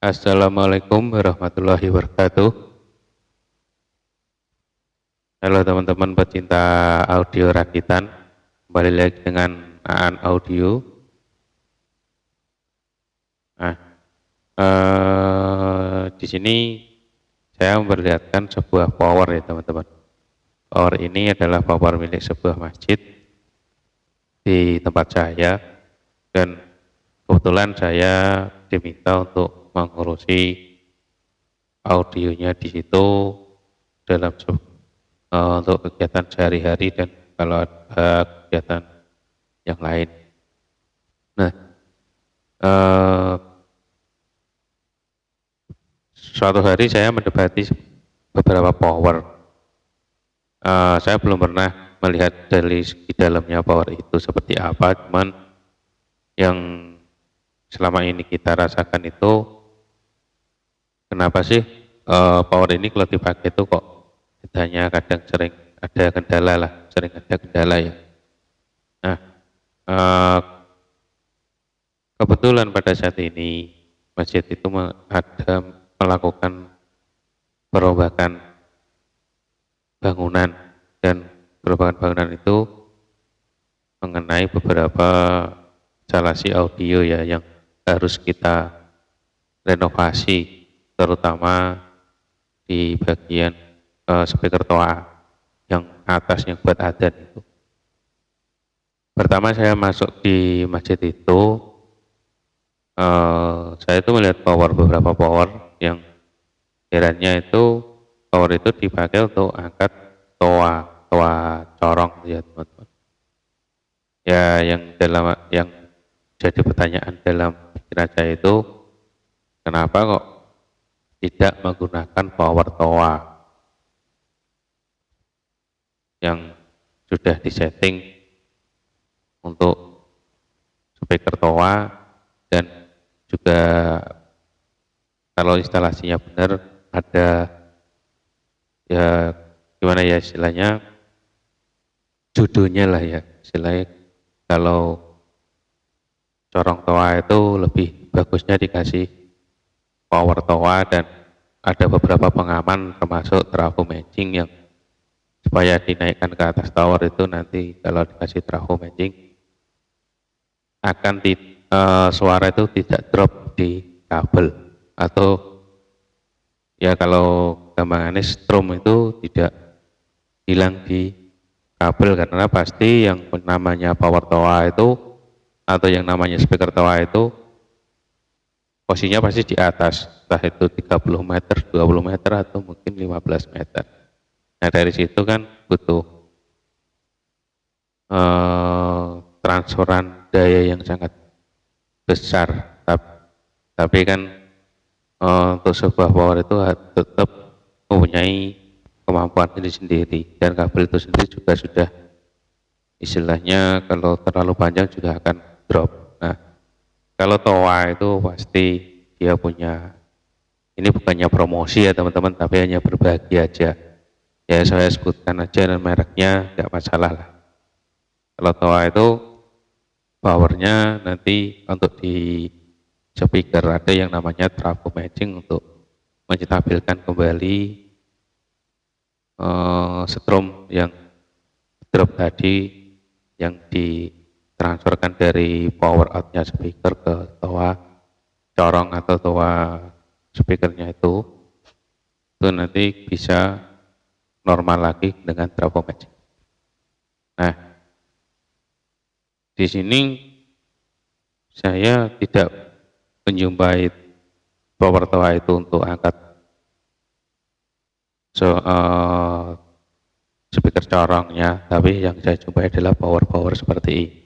Assalamualaikum warahmatullahi wabarakatuh. Halo teman-teman pecinta audio rakitan, kembali lagi dengan Aan Audio. Nah, di sini saya memperlihatkan sebuah power ya teman-teman. Power ini adalah power milik sebuah masjid di tempat saya, dan kebetulan saya diminta untuk mengurusi audionya di situ dalam untuk kegiatan sehari-hari dan kalau ada kegiatan yang lain. Nah, suatu hari saya mendapati beberapa power. Saya belum pernah melihat dari segi dalamnya power itu seperti apa, cuman yang selama ini kita rasakan itu, kenapa sih power ini kalau dipakai itu kok hanya kadang sering ada kendala lah, sering ada kendala ya. Nah, kebetulan pada saat ini masjid itu ada melakukan perombakan bangunan, dan perombakan bangunan itu mengenai beberapa instalasi audio ya yang harus kita renovasi, terutama di bagian speaker toa yang atas yang buat adzan itu. Pertama saya masuk di masjid itu, saya itu melihat beberapa power yang kiranya itu power itu dipakai untuk angkat toa corong ya teman-teman. Ya, yang jadi pertanyaan dalam pikiran saya itu, kenapa kok tidak menggunakan power toa yang sudah disetting untuk speaker toa, dan juga kalau instalasinya benar ada ya gimana ya istilahnya, judulnya lah ya istilahnya, kalau corong toa itu lebih bagusnya dikasih power toa, dan ada beberapa pengaman termasuk trafo matching yang supaya dinaikkan ke atas tower itu nanti kalau dikasih trafo matching akan suara itu tidak drop di kabel, atau ya kalau gampangannya strom itu tidak hilang di kabel, karena pasti yang namanya power toa itu atau yang namanya speaker toa itu posisinya pasti di atas, entah itu 30 meter, 20 meter atau mungkin 15 meter. Nah dari situ kan butuh transferan daya yang sangat besar, tapi kan untuk sebuah power itu tetap mempunyai kemampuan sendiri, dan kabel itu sendiri juga sudah istilahnya kalau terlalu panjang juga akan drop. Nah kalau toa itu pasti dia punya, ini bukannya promosi ya teman-teman, tapi hanya berbagi aja ya, saya sebutkan aja dan mereknya nggak masalah lah. Kalau toa itu powernya nanti untuk di speaker ada yang namanya trafo matching untuk menstabilkan kembali strom yang drop tadi yang ditransferkan dari power outnya speaker ke toa corong atau toa speakernya itu nanti bisa normal lagi dengan trafo matching. Nah, di sini saya tidak menjumpai power toa itu untuk angkat speaker corongnya, tapi yang saya jumpai adalah power seperti ini.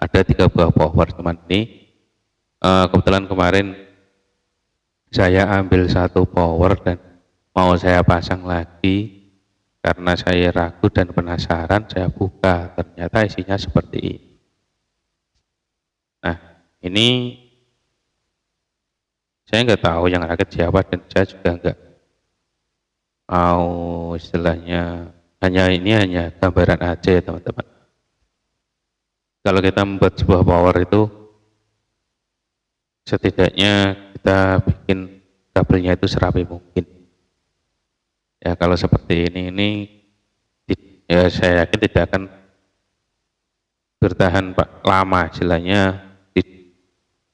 Ada 3 buah power teman ini. Kebetulan kemarin saya ambil 1 power dan mau saya pasang lagi karena saya ragu dan penasaran, saya buka, ternyata isinya seperti ini. Nah ini saya nggak tahu yang rakit siapa, dan saya juga nggak mau istilahnya, hanya gambaran aja ya teman-teman. Kalau kita membuat sebuah power itu setidaknya kita bikin kabelnya itu serapi mungkin. Ya kalau seperti ini ya saya yakin tidak akan bertahan lama, istilahnya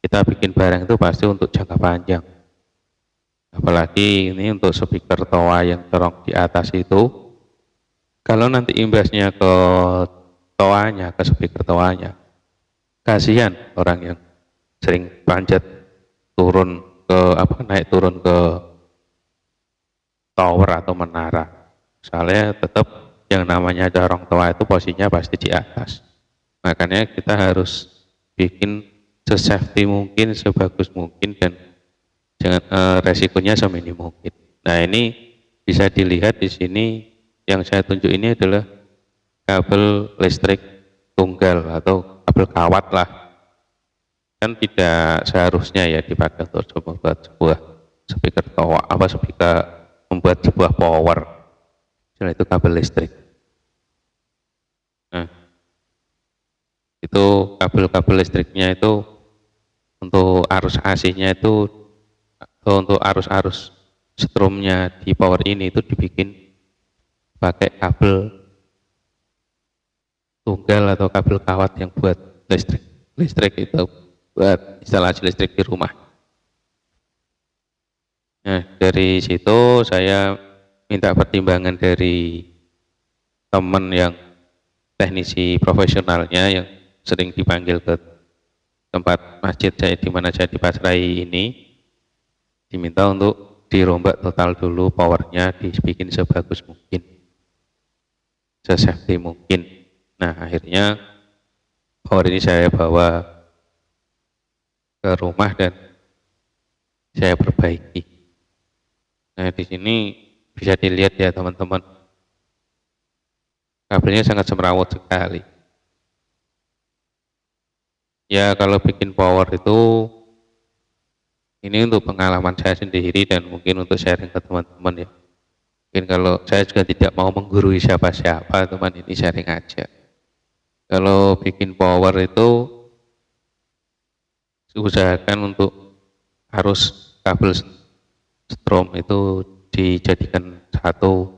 kita bikin barang itu pasti untuk jangka panjang. Apalagi ini untuk speaker toa yang corong di atas itu, kalau nanti imbasnya ke toanya, ke speaker toanya, kasihan orang yang sering panjat turun ke naik turun ke tower atau menara. Soalnya tetap yang namanya corong toa itu posisinya pasti di atas. Makanya kita harus bikin se-safety mungkin, sebagus mungkin, dan jangan resikonya seminim mungkin. Nah ini bisa dilihat di sini yang saya tunjuk ini adalah kabel listrik tunggal atau kabel kawat lah. Kan tidak seharusnya ya dipakai untuk membuat sebuah speaker toa, membuat sebuah power. Jadi itu kabel listrik. Nah, itu kabel-kabel listriknya itu untuk arus AC-nya itu, untuk arus-arus strumnya di power ini itu dibikin pakai kabel tunggal atau kabel kawat yang buat listrik itu buat instalasi listrik di rumah. Nah dari situ saya minta pertimbangan dari teman yang teknisi profesionalnya yang sering dipanggil ke tempat masjid saya di mana saya dipasrai ini, diminta untuk dirombak total dulu powernya, dibikin sebagus mungkin, se-safety mungkin. Nah akhirnya power ini saya bawa ke rumah dan saya perbaiki. Nah di sini bisa dilihat ya teman-teman, kabelnya sangat semrawut sekali. Ya kalau bikin power itu, ini untuk pengalaman saya sendiri dan mungkin untuk sharing ke teman-teman ya. Mungkin kalau saya juga tidak mau menggurui siapa-siapa, teman, ini sharing aja. Kalau bikin power itu usahakan untuk harus kabel strom itu dijadikan satu,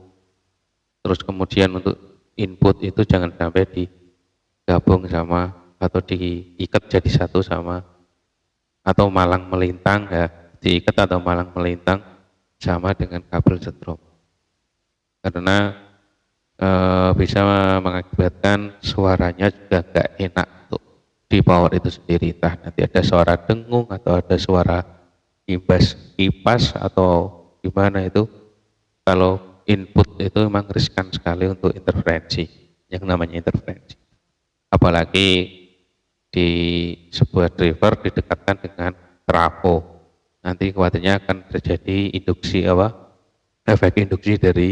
terus kemudian untuk input itu jangan sampai digabung sama atau diikat jadi satu sama, atau malang melintang ya, diikat atau malang melintang sama dengan kabel strom, karena bisa mengakibatkan suaranya juga gak enak untuk di power itu sendiri. Entah nanti ada suara dengung atau ada suara imbas kipas atau gimana, itu kalau input itu memang riskan sekali untuk interferensi, yang namanya interferensi. Apalagi di sebuah driver didekatkan dengan trafo, nanti khawatirnya akan terjadi efek induksi dari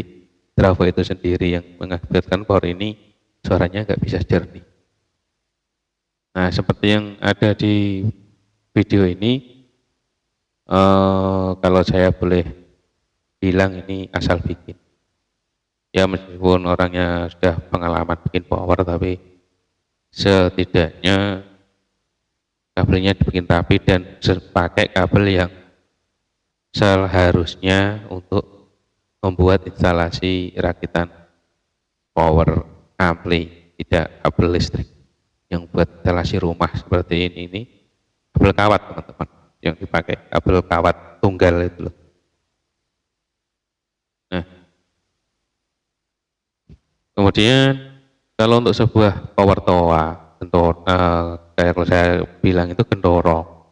trafo itu sendiri yang mengakibatkan power ini suaranya nggak bisa jernih. Nah seperti yang ada di video ini, kalau saya boleh bilang ini asal bikin. Ya meskipun orangnya sudah pengalaman bikin power, tapi setidaknya kabelnya dibikin rapi dan pakai kabel yang seharusnya untuk membuat instalasi rakitan power ampli, tidak kabel listrik yang buat instalasi rumah seperti ini kabel kawat teman-teman, yang dipakai kabel kawat tunggal itu loh. Nah kemudian kalau untuk sebuah power toa, kayak kalau saya bilang itu gendoro.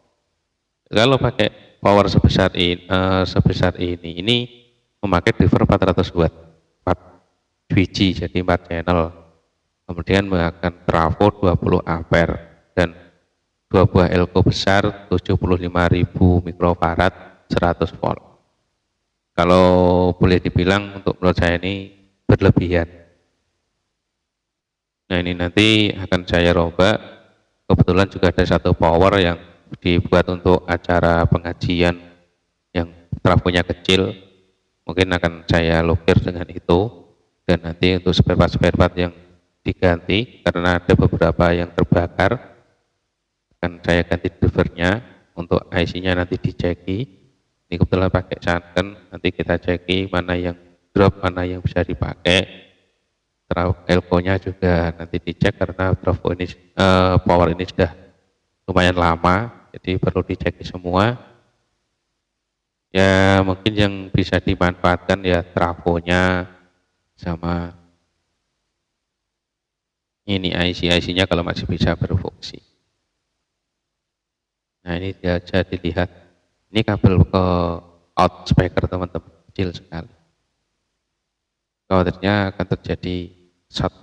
Kalau pakai power sebesar ini memakai driver 400 watt, 4 biji, jadi 4 channel. Kemudian menggunakan trafo 20 ampere dan 2 buah elko besar 75.000 mikrofarad 100 volt. Kalau boleh dibilang untuk menurut saya ini berlebihan. Nah ini nanti akan saya rombak. Kebetulan juga ada satu power yang dibuat untuk acara pengajian yang trafonya kecil, mungkin akan saya lokir dengan itu, dan nanti untuk spare part yang diganti karena ada beberapa yang terbakar akan saya ganti drivernya, untuk IC-nya nanti diceki, Ini kebetulan pakai Sanken, nanti kita ceki mana yang drop, mana yang bisa dipakai. Elko-nya juga nanti dicek karena trafo ini power ini sudah lumayan lama, jadi perlu dicek semua. Ya mungkin yang bisa dimanfaatkan ya trafonya sama ini IC-nya kalau masih bisa berfungsi. Nah ini dia aja dilihat. Ini kabel ke out speaker teman-teman, kecil sekali. Khawatirnya akan terjadi short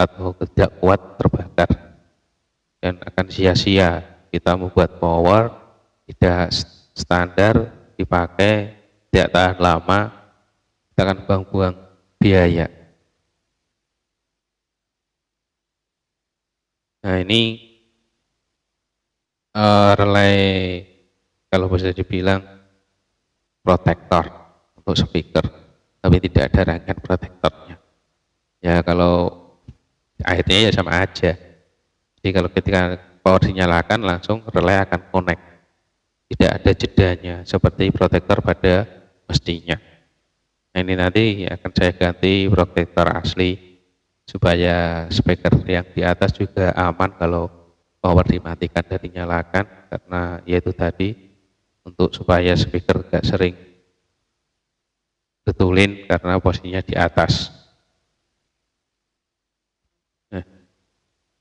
atau tidak kuat terbakar dan akan sia-sia kita membuat power tidak standar dipakai tidak tahan lama, kita akan buang-buang biaya. Nah ini relay kalau bisa dibilang protektor untuk speaker, tapi tidak ada rangkaian protektornya. Ya kalau akhirnya ya sama aja. Jadi kalau ketika power dinyalakan langsung relay akan connect. Tidak ada jedanya seperti protektor pada mestinya. Nah ini nanti akan saya ganti protektor asli supaya speaker yang di atas juga aman kalau power dimatikan dan dinyalakan, karena yaitu tadi untuk supaya speaker gak sering betulin karena posisinya di atas. Nah,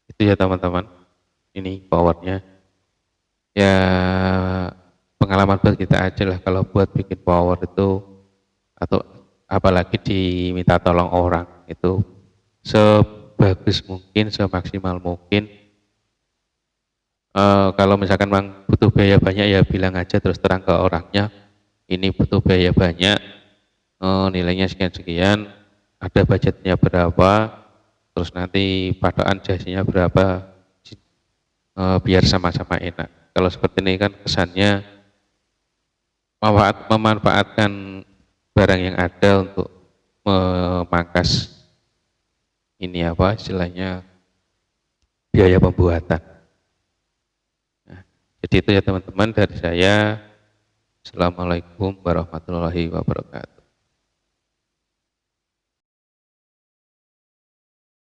itu ya teman-teman, ini powernya. Ya pengalaman buat kita aja lah kalau buat bikin power itu, atau apalagi diminta tolong orang itu sebagus mungkin, semaksimal mungkin. Kalau misalkan memang butuh biaya banyak ya bilang aja terus terang ke orangnya, ini butuh biaya banyak, nilainya sekian-sekian, ada budgetnya berapa, terus nanti padoan jasanya berapa, biar sama-sama enak. Kalau seperti ini kan kesannya memanfaatkan barang yang ada untuk memangkas ini apa istilahnya biaya pembuatan. Nah, jadi itu ya teman-teman dari saya. Assalamualaikum warahmatullahi wabarakatuh.